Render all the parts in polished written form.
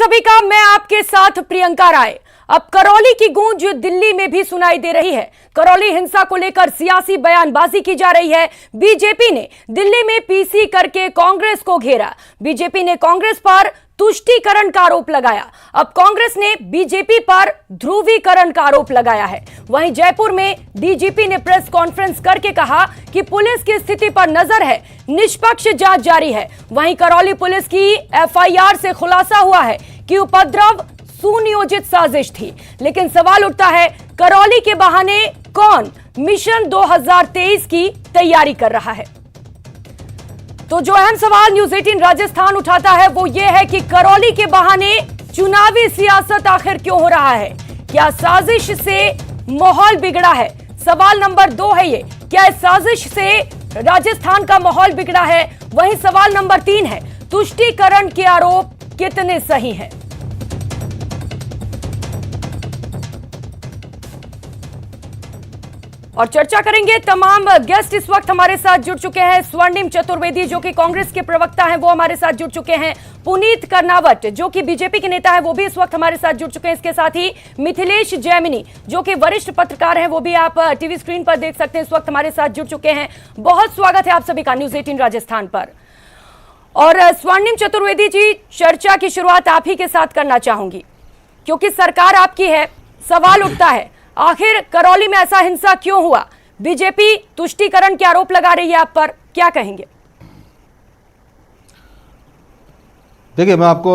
सभी का, मैं आपके साथ प्रियंका राय। अब करौली की गूंज दिल्ली में भी सुनाई दे रही है। करौली हिंसा को लेकर सियासी बयानबाजी की जा रही है। बीजेपी ने दिल्ली में पीसी करके कांग्रेस को घेरा। बीजेपी ने कांग्रेस पर तुष्टीकरण का आरोप लगाया। अब कांग्रेस ने बीजेपी पर ध्रुवीकरण का आरोप लगाया है। वहीं जयपुर में डीजीपी ने प्रेस कॉन्फ्रेंस करके कहा कि पुलिस की स्थिति पर नजर है, निष्पक्ष जांच जारी है। वहीं करौली पुलिस की एफआईआर से खुलासा हुआ है कि उपद्रव सुनियोजित साजिश थी। लेकिन सवाल उठता है, करौली के बहाने कौन मिशन 2023 की तैयारी कर रहा है? तो जो अहम सवाल न्यूज 18 राजस्थान उठाता है वो ये है कि करौली के बहाने चुनावी सियासत आखिर क्यों हो रहा है? क्या साजिश से माहौल बिगड़ा है? सवाल नंबर 2 है ये, क्या इस साजिश से राजस्थान का माहौल बिगड़ा है? वहीं सवाल नंबर 3 है, तुष्टीकरण के आरोप कितने सही हैं? और चर्चा करेंगे। तमाम गेस्ट इस वक्त हमारे साथ जुड़ चुके हैं। स्वर्णिम चतुर्वेदी जो कि कांग्रेस के प्रवक्ता हैं वो हमारे साथ जुड़ चुके हैं। पुनीत कर्नावट जो कि बीजेपी के नेता है वो भी इस वक्त हमारे साथ जुड़ चुके हैं। इसके साथ ही मिथिलेश जैमिनी जो कि वरिष्ठ पत्रकार हैं वो भी आप टीवी स्क्रीन पर देख सकते हैं, इस वक्त हमारे साथ जुड़ चुके हैं। बहुत स्वागत है आप सभी का न्यूज 18 राजस्थान पर। और स्वर्णिम चतुर्वेदी जी, चर्चा की शुरुआत आप ही के साथ करना चाहूंगी क्योंकि सरकार आपकी है। सवाल उठता है, आखिर करौली में ऐसा हिंसा क्यों हुआ? बीजेपी तुष्टीकरण के आरोप लगा रही है आप पर, क्या कहेंगे? देखिए, मैं आपको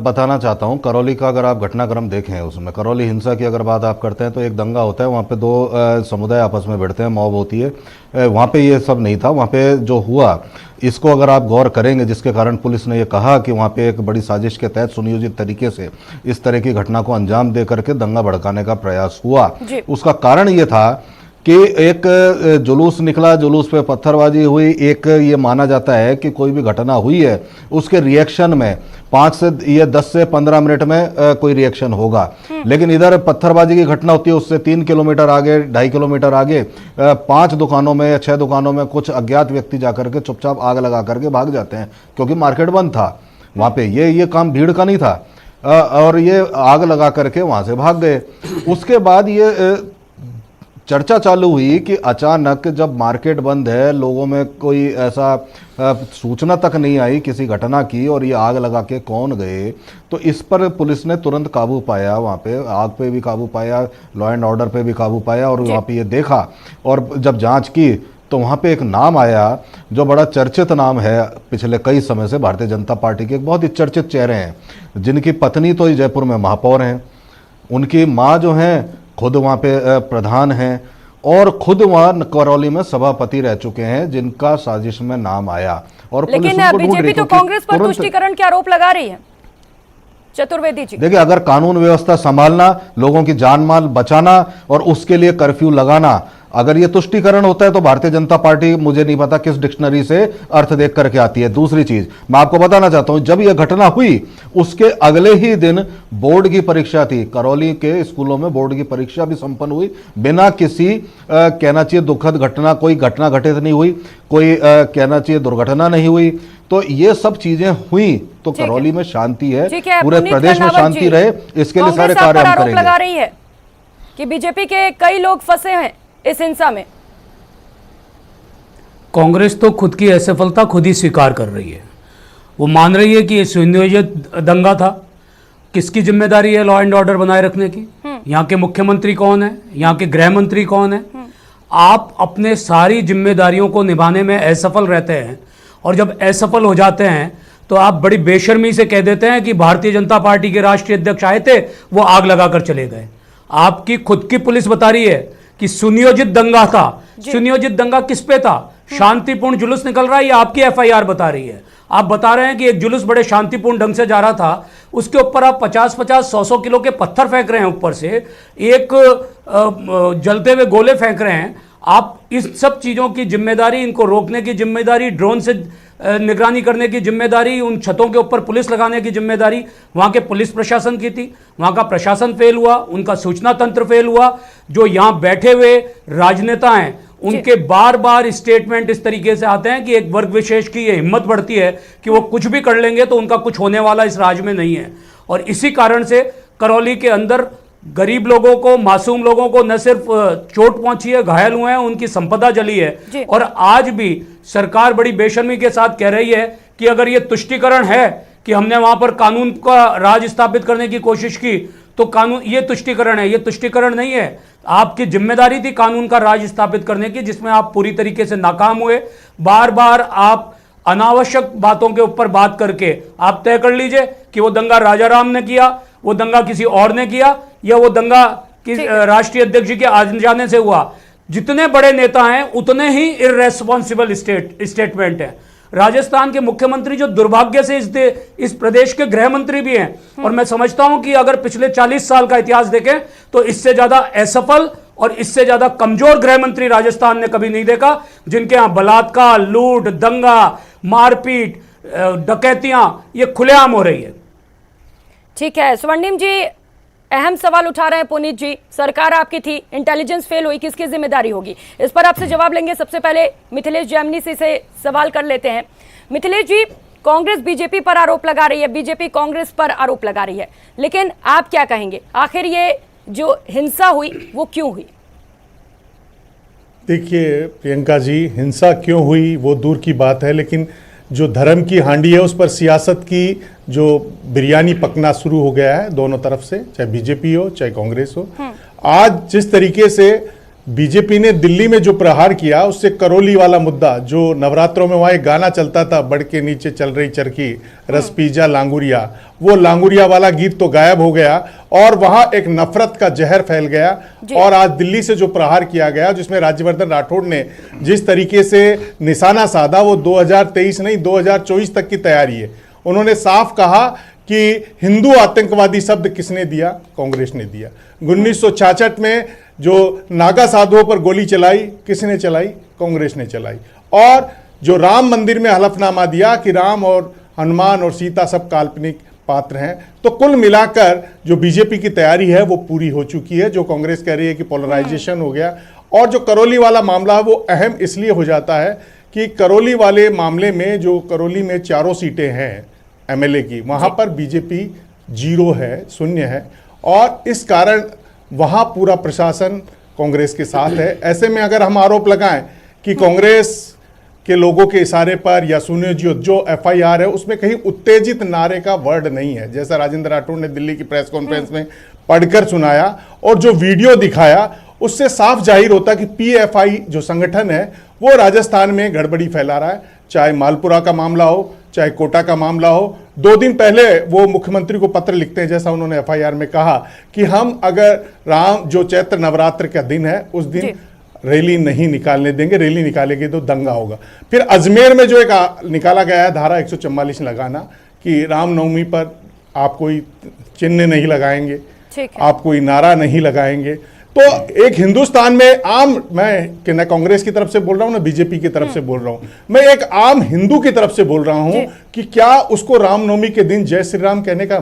बताना चाहता हूं, करौली का अगर आप घटनाक्रम देखें, उसमें करौली हिंसा की अगर बात आप करते हैं तो एक दंगा होता है, वहाँ पे दो समुदाय आपस में भिड़ते हैं, मॉब होती है। वहाँ पे ये सब नहीं था। वहाँ पे जो हुआ इसको अगर आप गौर करेंगे, जिसके कारण पुलिस ने ये कहा कि वहाँ पे एक बड़ी साजिश के तहत सुनियोजित तरीके से इस तरह की घटना को अंजाम दे करके दंगा भड़काने का प्रयास हुआ। उसका कारण ये था कि एक जुलूस निकला, जुलूस पे पत्थरबाजी हुई। एक ये माना जाता है कि कोई भी घटना हुई है उसके रिएक्शन में 10 से 15 मिनट में कोई रिएक्शन होगा। लेकिन इधर पत्थरबाजी की घटना होती है, उससे 3 किलोमीटर आगे, 2.5 किलोमीटर आगे 5 दुकानों में या 6 दुकानों में कुछ अज्ञात व्यक्ति जाकर के चुपचाप आग लगा करके भाग जाते हैं, क्योंकि मार्केट बंद था वहाँ पे। ये काम भीड़ का नहीं था और ये आग लगा करके वहाँ से भाग गए। उसके बाद ये चर्चा चालू हुई कि अचानक जब मार्केट बंद है, लोगों में कोई ऐसा सूचना तक नहीं आई किसी घटना की, और ये आग लगा के कौन गए, तो इस पर पुलिस ने तुरंत काबू पाया। वहाँ पे आग पे भी काबू पाया, लॉ एंड ऑर्डर पे भी काबू पाया, और वहाँ पे ये देखा और जब जांच की तो वहाँ पे एक नाम आया जो बड़ा चर्चित नाम है पिछले कई समय से। भारतीय जनता पार्टी के एक बहुत ही चर्चित चेहरे हैं, जिनकी पत्नी तो जयपुर में महापौर हैं, उनकी माँ जो हैं खुद वहाँ पे प्रधान हैं, और खुद वहाँ करौली में सभापति रह चुके हैं, जिनका साजिश में नाम आया। और लेकिन बीजेपी तो कांग्रेस पर तुष्टीकरण के आरोप लगा रही है। चतुर्वेदी जी, देखिए, अगर कानून व्यवस्था संभालना, लोगों की जान माल बचाना और उसके लिए कर्फ्यू लगाना अगर ये तुष्टीकरण होता है तो भारतीय जनता पार्टी मुझे नहीं पता किस डिक्शनरी से अर्थ देख करके आती है। दूसरी चीज मैं आपको बताना चाहता हूं, जब यह घटना हुई उसके अगले ही दिन बोर्ड की परीक्षा थी। करौली के स्कूलों में बोर्ड की परीक्षा भी संपन्न हुई बिना किसी कहना चाहिए दुखद घटना, कोई घटना घटित नहीं हुई, कोई कहना चाहिए दुर्घटना नहीं हुई। तो ये सब चीजें हुई तो करौली में शांति है, पूरे प्रदेश में शांति रहे, इसके लिए सारे कार्य हम करेंगे। लगा रही है कि बीजेपी के कई लोग फंसे हैं इस हिंसा में। कांग्रेस तो खुद की असफलता खुद ही स्वीकार कर रही है। वो मान रही है कि ये सुनियोजित दंगा था। किसकी जिम्मेदारी है लॉ एंड ऑर्डर बनाए रखने की? यहाँ के मुख्यमंत्री कौन है? यहाँ के गृह मंत्री कौन है? आप अपने सारी जिम्मेदारियों को निभाने में असफल रहते हैं, और जब असफल हो जाते हैं तो आप बड़ी बेशर्मी से कह देते हैं कि भारतीय जनता पार्टी के राष्ट्रीय अध्यक्ष आए थे, वो आग लगाकर चले गए। आपकी खुद की पुलिस बता रही है कि सुनियोजित दंगा था। सुनियोजित दंगा किस पे था? शांतिपूर्ण जुलूस निकल रहा है, या आपकी एफआईआर बता रही है? आप बता रहे हैं कि एक जुलूस बड़े शांतिपूर्ण ढंग से जा रहा था, उसके ऊपर आप 50-50, 100-100 किलो के पत्थर फेंक रहे हैं, ऊपर से एक जलते हुए गोले फेंक रहे हैं। आप इस सब चीज़ों की जिम्मेदारी, इनको रोकने की जिम्मेदारी, ड्रोन से निगरानी करने की जिम्मेदारी, उन छतों के ऊपर पुलिस लगाने की जिम्मेदारी वहाँ के पुलिस प्रशासन की थी। वहाँ का प्रशासन फेल हुआ, उनका सूचना तंत्र फेल हुआ। जो यहाँ बैठे हुए राजनेता हैं उनके बार बार स्टेटमेंट इस तरीके से आते हैं कि एक वर्ग विशेष की ये हिम्मत बढ़ती है कि वो कुछ भी कर लेंगे तो उनका कुछ होने वाला इस राज्य में नहीं है। और इसी कारण से करौली के अंदर गरीब लोगों को, मासूम लोगों को न सिर्फ चोट पहुंची है, घायल हुए हैं, उनकी संपदा जली है। और आज भी सरकार बड़ी बेशर्मी के साथ कह रही है कि अगर ये तुष्टीकरण है कि हमने वहां पर कानून का राज स्थापित करने की कोशिश की, तो कानून, ये तुष्टीकरण है। ये तुष्टीकरण नहीं है, आपकी जिम्मेदारी थी कानून का राज स्थापित करने की, जिसमें आप पूरी तरीके से नाकाम हुए। बार बार आप अनावश्यक बातों के ऊपर बात करके आप तय कर लीजिए कि वो दंगा राजा राम ने किया, वो दंगा किसी और ने किया, या वो दंगा राष्ट्रीय अध्यक्ष जी के आ जाने से हुआ। जितने बड़े नेता हैं उतने ही इररेस्पॉन्सिबल स्टेटमेंट है। राजस्थान के मुख्यमंत्री जो दुर्भाग्य से इस प्रदेश के गृह मंत्री भी हैं, और मैं समझता हूं कि अगर पिछले 40 साल का इतिहास देखें तो इससे ज्यादा असफल और इससे ज्यादा कमजोर गृह मंत्री राजस्थान ने कभी नहीं देखा, जिनके यहां बलात्कार, लूट, दंगा, मारपीट, डकैतियां ये खुलेआम हो रही है। ठीक है स्वर्णिम जी, अहम सवाल उठा रहे हैं पुनीत जी। सरकार आपकी थी, इंटेलिजेंस फेल हुई, किसकी जिम्मेदारी होगी? इस पर आपसे जवाब लेंगे। सबसे पहले मिथिलेश जैमिनी से सवाल कर लेते हैं। मिथिलेश जी, कांग्रेस बीजेपी पर आरोप लगा रही है, बीजेपी कांग्रेस पर आरोप लगा रही है, लेकिन आप क्या कहेंगे, आखिर ये जो हिंसा हुई वो क्यों हुई? देखिए प्रियंका जी, हिंसा क्यों हुई वो दूर की बात है, लेकिन जो धर्म की हांडी है उस पर सियासत की जो बिरयानी पकना शुरू हो गया है दोनों तरफ से, चाहे बीजेपी हो चाहे कांग्रेस हो। आज जिस तरीके से बीजेपी ने दिल्ली में जो प्रहार किया, उससे करौली वाला मुद्दा, जो नवरात्रों में वहाँ एक गाना चलता था, बढ़ के नीचे चल रही चरखी, रस पीजा लांगुरिया, वो लांगुरिया वाला गीत तो गायब हो गया और वहाँ एक नफरत का जहर फैल गया। और आज दिल्ली से जो प्रहार किया गया, जिसमें राज्यवर्धन राठौड़ ने जिस तरीके से निशाना साधा, वो 2023 नहीं 2024 तक की तैयारी है। उन्होंने साफ कहा कि हिंदू आतंकवादी शब्द किसने दिया? कांग्रेस ने दिया। 1966 में जो नागा साधुओं पर गोली चलाई, किसने चलाई? कांग्रेस ने चलाई। और जो राम मंदिर में हलफनामा दिया कि राम और हनुमान और सीता सब काल्पनिक पात्र हैं। तो कुल मिलाकर जो बीजेपी की तैयारी है वो पूरी हो चुकी है। जो कांग्रेस कह रही है कि पोलराइजेशन हो गया। और जो करौली वाला मामला है वो अहम इसलिए हो जाता है कि करौली वाले मामले में, जो करौली में 4 सीटें हैं एमएलए की, वहां पर बीजेपी 0 है, शून्य है, और इस कारण वहां पूरा प्रशासन कांग्रेस के साथ है। ऐसे में अगर हम आरोप लगाएं कि कांग्रेस के लोगों के इशारे पर या सुनियोजित जो एफआईआर है उसमें कहीं उत्तेजित नारे का वर्ड नहीं है, जैसा राजेंद्र राठौड़ ने दिल्ली की प्रेस कॉन्फ्रेंस में पढ़कर सुनाया, और जो वीडियो दिखाया उससे साफ जाहिर होता कि पीएफआई जो संगठन है वो राजस्थान में गड़बड़ी फैला रहा है। चाहे मालपुरा का मामला हो, चाहे कोटा का मामला हो। 2 दिन पहले वो मुख्यमंत्री को पत्र लिखते हैं, जैसा उन्होंने एफआईआर में कहा कि हम अगर राम जो चैत्र नवरात्र का दिन है उस दिन रैली नहीं निकालने देंगे, रैली निकालेंगे तो दंगा होगा। फिर अजमेर में जो एक निकाला गया है धारा 144 लगाना कि रामनवमी पर आप कोई चिन्ह नहीं लगाएंगे, आप कोई नारा नहीं लगाएंगे। तो एक हिंदुस्तान में आम, मैं कि न कांग्रेस की तरफ से बोल रहा हूं ना बीजेपी की तरफ से बोल रहा हूं, मैं एक आम हिंदू की तरफ से बोल रहा हूं कि क्या उसको रामनवमी के दिन जय श्री राम कहने का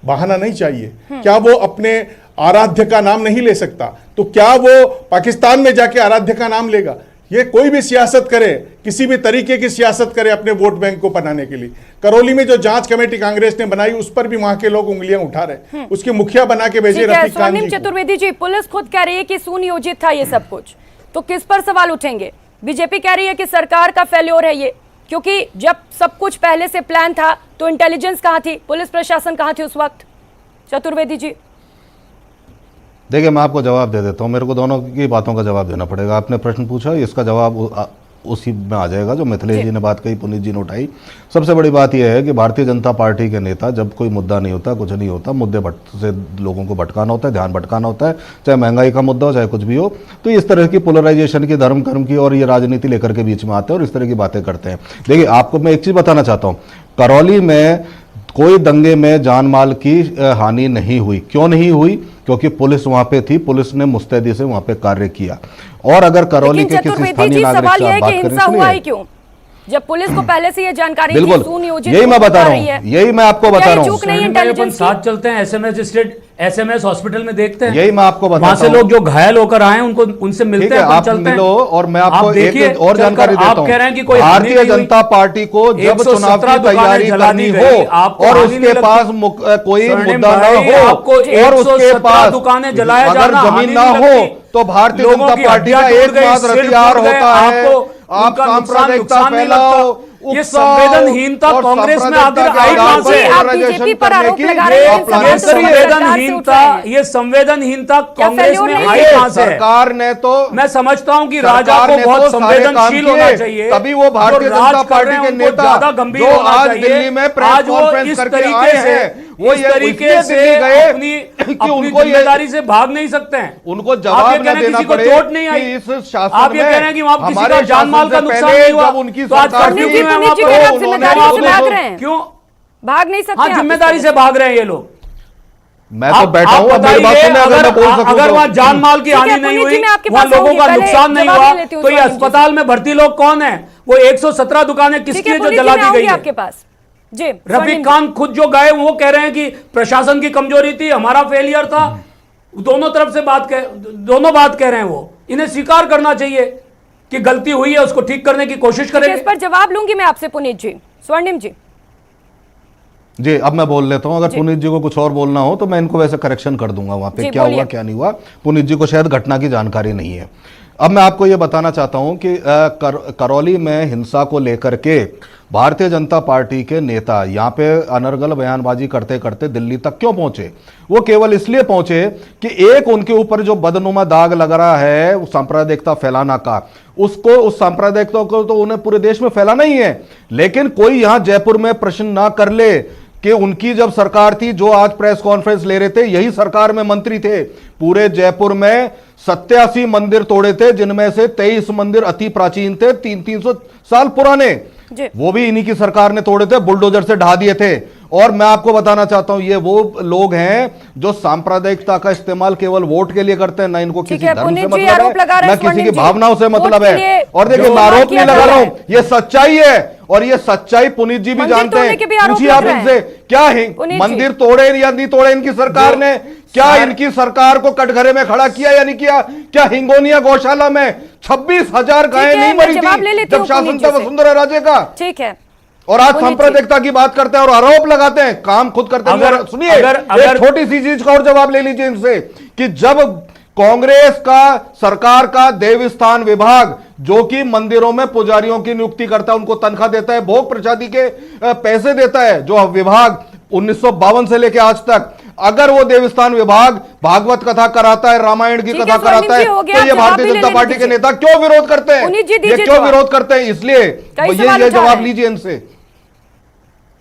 बहाना नहीं चाहिए? क्या वो अपने आराध्य का नाम नहीं ले सकता? तो क्या वो पाकिस्तान में जाके आराध्य का नाम लेगा? ये कोई भी सियासत करे, किसी भी तरीके की सियासत करे अपने वोट बैंक को बनाने के लिए। करौली में जो जांच कमेटी कांग्रेस ने बनाई उस पर भी वहां के लोग उंगलियां उठा रहे, उसके मुखिया बना के भेजे रफीक खान जी। चतुर्वेदी जी, पुलिस खुद कह रही है कि सुनियोजित था ये सब कुछ, तो किस पर सवाल उठेंगे? बीजेपी कह रही है कि सरकार का फेल्योर है ये, क्योंकि जब सब कुछ पहले से प्लान था तो इंटेलिजेंस कहां थी, पुलिस प्रशासन कहां थी उस वक्त? चतुर्वेदी जी देखिए, मैं आपको जवाब दे देता हूँ, मेरे को दोनों की बातों का जवाब देना पड़ेगा। आपने प्रश्न पूछा, इसका जवाब उसी में आ जाएगा जो मिथिलेश जी ने बात कही, पुनीत जी ने उठाई। सबसे बड़ी बात यह है कि भारतीय जनता पार्टी के नेता, जब कोई मुद्दा नहीं होता, कुछ नहीं होता, मुद्दे से लोगों को भटकाना होता है, ध्यान भटकाना होता है, चाहे महंगाई का मुद्दा हो, चाहे कुछ भी हो, तो इस तरह की पोलराइजेशन की, धर्म कर्म की और ये राजनीति लेकर के बीच में आते हैं और इस तरह की बातें करते हैं। देखिए, आपको मैं एक चीज़ बताना चाहता हूँ, करौली में कोई दंगे में जान माल की हानि नहीं हुई। क्यों नहीं हुई? क्योंकि पुलिस वहां पे थी, पुलिस ने मुस्तैदी से वहां पे कार्य किया। और अगर करौली के किसी स्थानीय नागरिक से बात करें, जब पुलिस को पहले से ये जानकारी थी, बिल्कुल सुनियोजित यही मैं बता रहा रही है। हूँ, यही मैं आपको बता रहा हूँ। चूक नहीं अपन इंटेलिजेंस साथ चलते हैं, एसएमएस हॉस्पिटल में देखते हैं, यही मैं आपको बताता वहां से हूं। लोग जो घायल होकर आए हैं उनको उनसे मिलते ठीक हैं, है, अपन आप चलते हैं। मिलो और मैं आपको देखिए, एक और जानकारी देता आप कह रहे हैं कि कोई हूं। हानि भारतीय नहीं हुई। जनता पार्टी को जब चुनाव की 117 दुकानें तैयारी जला करनी दी हो गई, आपको और हानि उसके नहीं लगती? पास कोई स्वर्णिम मुद्दा भाई, न हो आपको और उसके 117 पास दुकानें जलाया अगर जाना जमीन हानि ना नहीं हो लगती। तो भारतीय लोगों जनता की पार्टी का हड्डियां टूट गई, एकमात्र सिर हथियार टूट गए, होता है आपको आप उनका सांप्रदायिकता नुकसान नहीं फैलाओ, लगता। ये उत्साह संवेदनहीनता और कांग्रेस में सांप्रदायिकता आखिर के आई आधार कहां पर से? आप polarization बीजेपी पर करने आरोप की लगा रहे हैं, आप इन प्लानिंग सवालों करिए। पर सरकार से उठ रहे हैं। ये संवेदनहीनता कांग्रेस failure में नहीं आई है? कहां से? सरकार ने तो मैं समझता हूं कि राजा सरकार को ने बहुत तो सारे काम संवेदनशील होना किए, चाहिए, तभी वो भारतीय जो राज जनता कर रहे पार्टी हैं, के उनको नेता ज्यादा गंभीर जो होना आज चाहिए। दिल्ली में प्रेस आज वो कॉन्फ्रेंस इस करके तरीके आए से हैं, वो इस ये तरीके इसलिए से दिल्ली गए अपनी कि उनको ये जिम्मेदारी से भाग नहीं सकते हैं। उनको आप ये जवाब कह न रहे हैं देना किसी को पड़े चोट नहीं आई, कि इस शासन आप ये में कह रहे हैं कि वहां किसी हमारे का जान माल शासन का से नुकसान पहले नहीं हुआ, जब उनकी तो आज सरकार पुनित थी, जी मैं पुनित जी वहां कह रहे हैं, पर आप हूं, जिम्मेदारी उन्होंने से वहां भाग पर रहे हैं। क्यों? भाग नहीं सकते हाँ, आप इस जिम्मेदारी तरह से भाग रहे हैं ये लोग। मैं तो बैठा हूं, अब मेरी बात बताइए, सुनिए, अगर मैं बोल सकूं अगर तो। वहां जान माल की ठीक है, हानि नहीं पुनीत जी, हुई, मैं आपके वहां पास लोगों आऊंगी, का पहले नुकसान नहीं जवाब हुआ, ले लेती हूं तो ये स्वामी जी से। अस्पताल में भर्ती लोग कौन है? वो 117 दुकानें ठीक किसकी है, है जो पुनीत जी, जला मैं दी आऊंगी गई है? आपके पास जी। रफीक खान खुद जो गए वो कह रहे हैं कि प्रशासन की कमजोरी थी, हमारा फेलियर था। दोनों तरफ से दोनों बात कह रहे हैं। वो इन्हें स्वीकार करना चाहिए कि गलती हुई है, उसको ठीक करने की कोशिश इस करेंगे। पर जवाब लूंगी मैं आपसे पुनीत जी। स्वर्णिम जी जी, अब मैं बोल लेता हूं, अगर जी। पुनीत जी को कुछ और बोलना हो तो मैं इनको वैसे करेक्शन कर दूंगा वहां पे जी, क्या बोलिए। हुआ क्या नहीं हुआ। पुनीत जी को शायद घटना की जानकारी नहीं है। अब मैं आपको यह बताना चाहता हूं कि करौली में हिंसा को लेकर के भारतीय जनता पार्टी के नेता यहां पे अनर्गल बयानबाजी करते करते दिल्ली तक क्यों पहुंचे। वो केवल इसलिए पहुंचे कि एक उनके ऊपर जो बदनुमा दाग लग रहा है वो सांप्रदायिकता फैलाना का, उसको उस सांप्रदायिकता को तो उन्हें पूरे देश में फैलाना ही है। लेकिन कोई यहां जयपुर में प्रश्न ना कर ले कि उनकी जब सरकार थी, जो आज प्रेस कॉन्फ्रेंस ले रहे थे, यही सरकार में मंत्री थे। पूरे जयपुर में 87 मंदिर तोड़े थे, जिनमें से 23 मंदिर अति प्राचीन थे, 300 साल पुराने। जी। वो भी इन्हीं की सरकार ने तोड़े थे, बुलडोजर से ढा दिए थे। और मैं आपको बताना चाहता हूं, ये वो लोग हैं जो सांप्रदायिकता का इस्तेमाल केवल वोट के लिए करते हैं, ना इनको ठीक किसी है, धर्म से पुनीत जी मतलब आरोप लगा है, रहे ना हैं किसी की स्वर्णिम जी। भावनाओं से मतलब वोट के है। लिए और देखिए, जो मैं आरोप किया नहीं लगा जा रहा रहा हूं, ये सच्चाई है। और ये सच्चाई पुनीत जी भी मंदिर जानते तोड़ने हैं। के भी आरोप पूछिए लग आप रहे हैं। इनसे, क्या है पुनीत जी। मंदिर तोड़े या नहीं तोड़े इनकी सरकार ने? क्या इनकी सरकार को कटघरे में खड़ा किया या नहीं किया? क्या हिंगोनिया गौशाला में 26,000 गायें ठीक है, नहीं मैं मरी जवाब ले थी लेती जब हूं शासन पुनीत था जी से। वसुंधरा राजे का? ठीक है, और आज पुनीत जी। सांप्रदायिकता की बात करते हैं और आरोप लगाते हैं, काम खुद करते हैं। अगर- और सुनिए, अगर- एक छोटी सी चीज का और जवाब ले लीजिए इनसे कि जब कांग्रेस का सरकार का देवस्थान विभाग, जो कि मंदिरों में पुजारियों की नियुक्ति करता है, उनको तनख्वाह देता है, भोग प्रसादी के पैसे देता है, जो विभाग 1952 से लेकर आज तक, अगर वो देवस्थान विभाग भागवत कथा कराता है, रामायण की ठीक है, कथा स्वर्णिम कराता है, जी, हो गया, तो ये जवाब भारतीय भी ले जनता लेने पार्टी के दीजिए। नेता क्यों विरोध करते हैं? पुनीत जी, ये दीजिए क्यों जवाब। विरोध करते हैं? इसलिए कई सवाल ये उठा जवाब रहे हैं। लीजिए इनसे।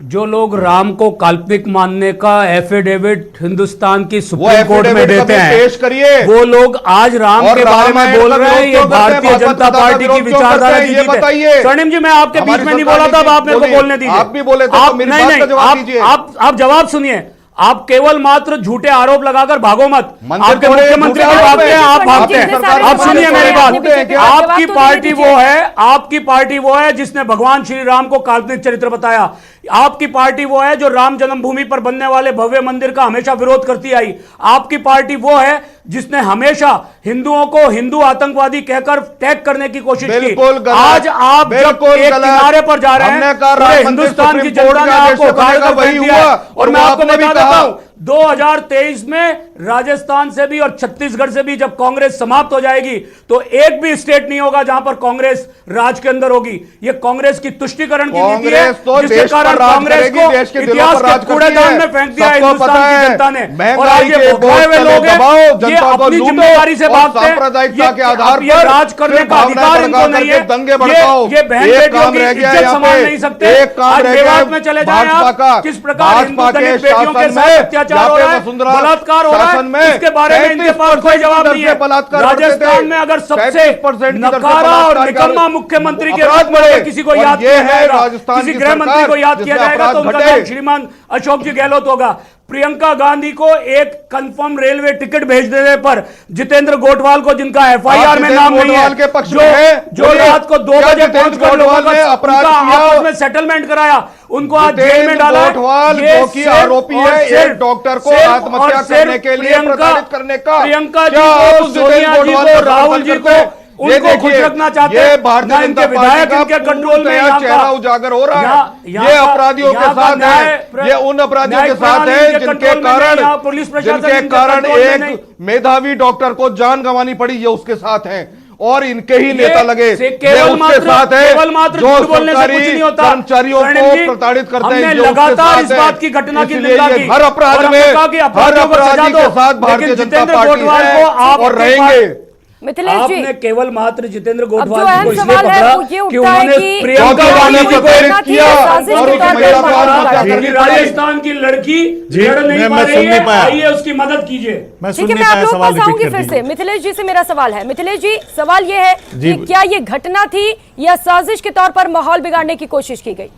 जो लोग राम को काल्पनिक मानने का एफिडेविट हिंदुस्तान की वो सुप्रीम कोर्ट में एफिडेविट देते कभी हैं, पेश करिए। वो लोग आज राम और के बारे में रामायण बोल का रहे हैं, विरोध ये क्यों करते हैं? भारतीय भागवत जनता कथा का पार्टी की विरोध क्यों विचारधारा करते हैं? की ये जीत है। बताइए। स्वर्णिम जी, मैं आपके बीच हमारी में नहीं सरकार बोला था, अब की आप मेरे को बोलिए। बोलने दीजिए। आप भी बोले थे, तो आप मेरी नहीं बात का नहीं, जवाब दीजिए। आप जवाब सुनिए। आप केवल मात्र झूठे आरोप लगाकर भागो मत। मंदिर आपके तोड़े, मुख्यमंत्री झूठे भी आरोप भागते हैं, है। आप भागते जितने हैं। सारे आप सुनिए आरोप मेरी हैं, बात। आपने बीजेपी का आपकी जवाब तो पार्टी दे वो दीजिए। है, आपकी पार्टी वो है जिसने भगवान श्री राम को काल्पनिक चरित्र बताया। आपकी पार्टी वो है जो राम जन्मभूमि पर बनने वाले भव्य मंदिर का हमेशा विरोध करती आई। आपकी पार्टी वो है जिसने हमेशा हिंदुओं को हिंदू आतंकवादी कहकर टैग करने की कोशिश की। बिल्कुल गलत। आज आप जब बिल्कुल एक गलत। किनारे पर जा रहे हमने हैं, कहा पूरे राम मंदिर हिंदुस्तान की सुप्रीम कोर्ट जनता ने के आदेश आपको से उखाड़ बनेगा, कर वही फेंक दिया है। हुआ। और और मैं वो आपको आपने भी बता देता कहा। हूं, 2023 में राजस्थान से भी और छत्तीसगढ़ से भी जब कांग्रेस समाप्त हो जाएगी, तो एक भी स्टेट नहीं होगा जहां पर कांग्रेस राज के अंदर होगी। ये कांग्रेस की तुष्टिकरण की नीति है, कांग्रेस तो जिसके देश पर कारण राज कांग्रेस करेगी, को देश के दिलों इतिहास पर के राज करती कूड़ेदान है। में फेंक दिया है सबको हिंदुस्तान पता की है, जनता ने। और महंगाई आज ये के भोगलाए हुए बोझ लोग हैं, दबाओ, ये जनता को अपनी लूटो जिम्मेदारी से और भागते हैं। सांप्रदायिकता के ये- आधार अब ये पर राज करने फिर का अधिकार भावनाएं इनको भड़का नहीं करके है। दंगे भड़काओ। ये बहन एक बेटियों काम की रह गया इज्जत यहाँ संभाल पे, नहीं सकते। एक काम आज रह गया मेवात में चले जाएं भाजपा आप, का, किस प्रकार हिंदू भाजपा के दलित बेटियों के शासन साथ में, अत्याचार हो रहा है, वसुंधरा बलात्कार हो रहा शासन है, में इसके बारे में इनके पास कोई जवाब नहीं है। राजस्थान में अगर सबसे 35% नकारा और निकम्मा मुख्यमंत्री के अपराध रूप में बढ़े, किसी को और याद ये किया है जाएगा, राजस्थान किसी की गृह मंत्री सरकार को याद किया जिसमें जाएगा, तो अपराध उनका घटे। नाम श्रीमान अशोक जी गहलोत होगा। प्रियंका गांधी को एक कंफर्म रेलवे टिकट भेज देने पर जितेंद्र गोठवाल को, जिनका एफआईआर में नाम नहीं है, के पक्ष जो रात को 2 बजे पहुंचकर लोगों का आपस में सेटलमेंट कराया, उनको आज जेल में डाला। गोठवाल जो कि आरोपी है एक डॉक्टर को आत्महत्या करने के लिए प्रताड़ित करने का, प्रियंका जी को, सोनिया जी को, राहुल जी को, उनको खुश रखना चाहते हैं। भारतीय जनता पार्टी का कंट्रोल में चेहरा उजागर हो रहा है। ये अपराधियों के साथ है, ये उन अपराधियों के साथ है जिनके कारण एक मेधावी डॉक्टर को जान गंवानी पड़ी, ये उसके साथ है। और इनके ही नेता लगे ये उसके साथ है जो सरकारी कर्मचारियों को प्रताड़ित करते हैं। लगातार इस बात की घटना की निंदा की, हर अपराध में हर अपराधी के साथ भारतीय जनता पार्टी है और रहेंगे। मिथिलेश जी, आपने केवल मात्र जितेंद्र गोठवाल को इसलिए पकड़ा कि उन्होंने प्रियंका गांधी को प्रेरित किया और राजस्थान की लड़की लड़ नहीं पा रही है, आइए उसकी मदद कीजिए। ठीक है, मैं आप लोगों को आऊंगी फिर से। मिथिलेश जी से मेरा सवाल है। मिथिलेश जी, सवाल ये है कि क्या ये घटना थी या साजिश के तौर पर माहौल बिगाड़ने की कोशिश की गई?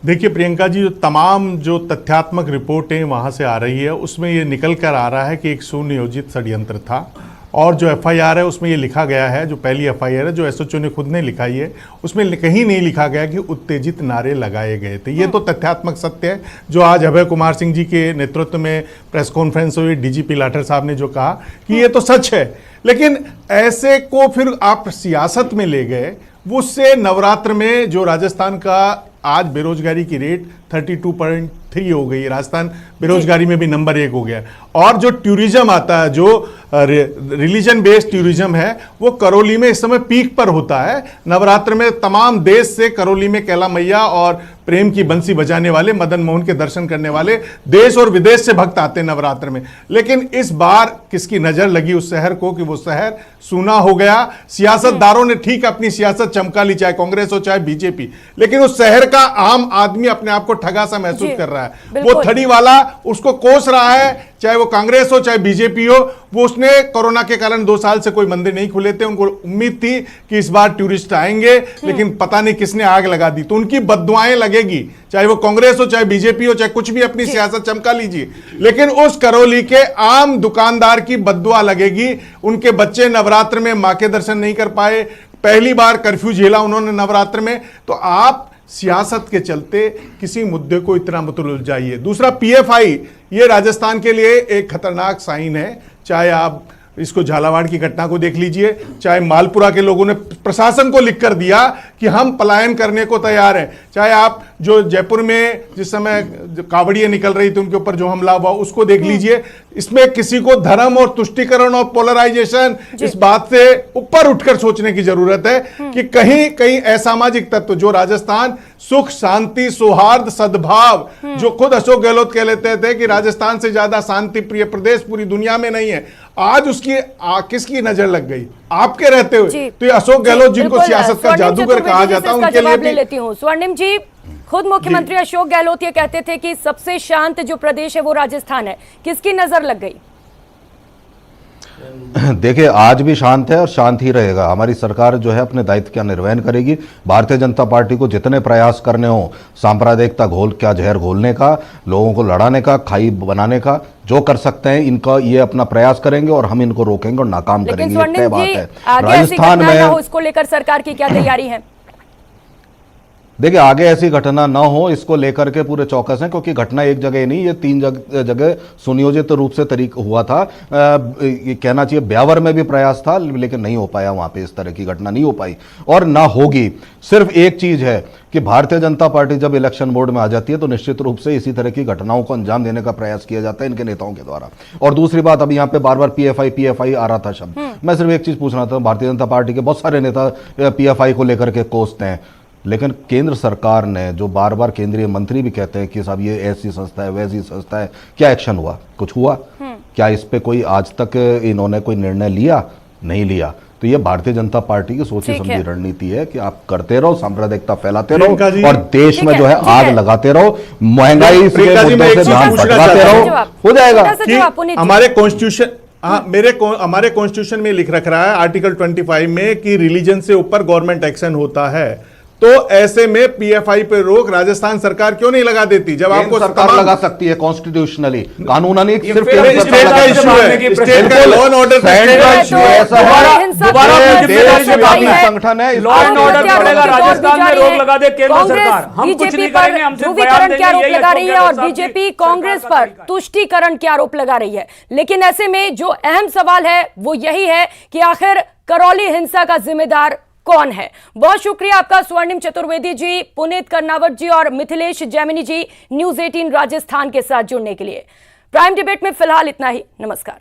देखिए प्रियंका जी, तमाम जो तथ्यात्मक रिपोर्टें वहां से आ रही है उसमें ये निकल कर आ रहा है कि एक सुनियोजित षड्यंत्र था। और जो एफआईआर है उसमें ये लिखा गया है, जो पहली एफआईआर है जो एसएचओ ने खुद ने लिखाई है, उसमें कहीं नहीं लिखा गया कि उत्तेजित नारे लगाए गए थे। ये तो तथ्यात्मक सत्य है जो आज अभय कुमार सिंह जी के नेतृत्व में प्रेस कॉन्फ्रेंस हुई, डीजीपी लाठर साहब ने जो कहा कि ये तो सच है। लेकिन ऐसे को फिर आप सियासत में ले गए। उससे नवरात्र में जो राजस्थान का आज बेरोजगारी की रेट 32.3 हो गई, राजस्थान बेरोजगारी में भी नंबर 1 हो गया। और जो टूरिज्म आता है, जो रिलीजन बेस्ड टूरिज्म है, वो करौली में इस समय पीक पर होता है। नवरात्र में तमाम देश से करौली में कैला मैया और प्रेम की बंसी बजाने वाले, मदन मोहन के दर्शन करने वाले देश और विदेश से भक्त आते हैं नवरात्र में। लेकिन इस बार किसकी नजर लगी उस शहर को कि वो शहर सूना हो गया। सियासतदारों ने ठीक अपनी सियासत चमका ली, चाहे कांग्रेस हो चाहे बीजेपी, लेकिन उस शहर का आम आदमी अपने आप को ठगा सा महसूस कर रहा है। वो थड़ी वाला उसको कोस रहा है, चाहे वो कांग्रेस हो चाहे बीजेपी हो। वो उसने कोरोना के कारण 2 साल से कोई मंदिर नहीं खुले थे, उनको उम्मीद थी कि इस बार टूरिस्ट आएंगे, लेकिन पता नहीं किसने आग लगा दी। तो उनकी बद्दुआएं लगेगी, चाहे वो कांग्रेस हो चाहे बीजेपी हो, चाहे कुछ भी अपनी सियासत चमका लीजिए, लेकिन उस करौली के आम दुकानदार की बद्दुआ लगेगी। उनके बच्चे नवरात्र में मां के दर्शन नहीं कर पाए, पहली बार कर्फ्यू झेला उन्होंने नवरात्र में। तो आप सियासत के चलते किसी मुद्दे को इतना मत उलझाइए। दूसरा, पीएफआई ये राजस्थान के लिए एक खतरनाक साइन है। चाहे आप इसको झालावाड़ की घटना को देख लीजिए, चाहे मालपुरा के लोगों ने प्रशासन को लिखकर दिया कि हम पलायन करने को तैयार हैं, चाहे आप जो जयपुर में जिस समय कावड़ियां निकल रही थी उनके ऊपर जो हमला हुआ उसको देख लीजिए। इसमें किसी को धर्म और तुष्टीकरण और पोलराइजेशन इस बात से ऊपर उठकर सोचने की जरूरत है कि कहीं कहीं असामाजिक तत्व जो राजस्थान सुख शांति सौहार्द सद्भाव, जो खुद अशोक गहलोत कह लेते थे कि राजस्थान से ज्यादा शांति प्रिय प्रदेश पूरी दुनिया में नहीं है, आज उसकी किसकी नजर लग गई? आपके रहते हुए। तो ये अशोक गहलोत जिनको सियासत का जादूगर कहा जाता है उनके लिए ले लेती हूँ। स्वर्णिम जी, खुद मुख्यमंत्री अशोक गहलोत ये कहते थे कि सबसे शांत जो प्रदेश है वो राजस्थान है, किसकी नजर लग गई? देखिए, आज भी शांत है और शांत ही रहेगा। हमारी सरकार जो है अपने दायित्व का निर्वहन करेगी। भारतीय जनता पार्टी को जितने प्रयास करने हो सांप्रदायिकता घोल क्या जहर घोलने का, लोगों को लड़ाने का, खाई बनाने का, जो कर सकते हैं इनका ये अपना प्रयास करेंगे और हम इनको रोकेंगे और नाकाम करेंगे। ये तय बात है। राजस्थान में इसको लेकर सरकार की क्या तैयारी है? देखिए, आगे ऐसी घटना ना हो इसको लेकर के पूरे चौकस हैं, क्योंकि घटना एक जगह नहीं, ये 3 जगह सुनियोजित रूप से हुआ था। ये कहना चाहिए ब्यावर में भी प्रयास था, लेकिन नहीं हो पाया, वहां पे इस तरह की घटना नहीं हो पाई और ना होगी। सिर्फ एक चीज है कि भारतीय जनता पार्टी जब इलेक्शन बोर्ड में आ जाती है तो निश्चित रूप से इसी तरह की घटनाओं को अंजाम देने का प्रयास किया जाता है इनके नेताओं के द्वारा। और दूसरी बात, अब यहाँ पे बार बार पीएफआई आ रहा था शब्द, मैं सिर्फ एक चीज पूछना था, भारतीय जनता पार्टी के बहुत सारे नेता पीएफआई को लेकर के कोसते हैं, लेकिन केंद्र सरकार ने जो बार बार केंद्रीय मंत्री भी कहते हैं कि साहब ये ऐसी संस्था है वैसी संस्था है, क्या एक्शन हुआ? कुछ हुआ क्या? इस पे कोई आज तक इन्होंने कोई निर्णय लिया? नहीं लिया। तो ये भारतीय जनता पार्टी की सोची समझी रणनीति है कि आप करते रहो, सांप्रदायिकता फैलाते रहो और देश में जो है आग लगाते रहो, महंगाई के मुद्दों से ध्यान भटकाते रहो, हो जाएगा। हमारे कॉन्स्टिट्यूशन हमारे कॉन्स्टिट्यूशन में लिख रख रहा है आर्टिकल 25 में कि रिलीजन से ऊपर गवर्नमेंट एक्शन होता है। तो ऐसे में पीएफआई पे रोक राजस्थान सरकार क्यों नहीं लगा देती? जब आपको सरकार लगा सकती है कॉन्स्टिट्यूशनली, कानूननी सिर्फ स्टेट का इशू है, स्टेट का लॉ एंड ऑर्डर संगठन है, लॉ एंड ऑर्डर पड़ेगा राजस्थान में, रोक लगा दे केंद्र सरकार। हम कुछ नहीं करेंगे, हम सिर्फ बयान ध्रुवीकरण के आरोप देंगे, लगा रही है और बीजेपी कांग्रेस पर तुष्टीकरण के आरोप लगा रही है। लेकिन ऐसे में जो अहम सवाल है वो यही है कि आखिर करौली हिंसा का जिम्मेदार कौन है। बहुत शुक्रिया आपका स्वर्णिम चतुर्वेदी जी, पुनीत कर्नावत जी और मिथिलेश जैमिनी जी न्यूज 18 राजस्थान के साथ जुड़ने के लिए। प्राइम डिबेट में फिलहाल इतना ही। नमस्कार।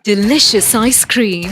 Delicious ice cream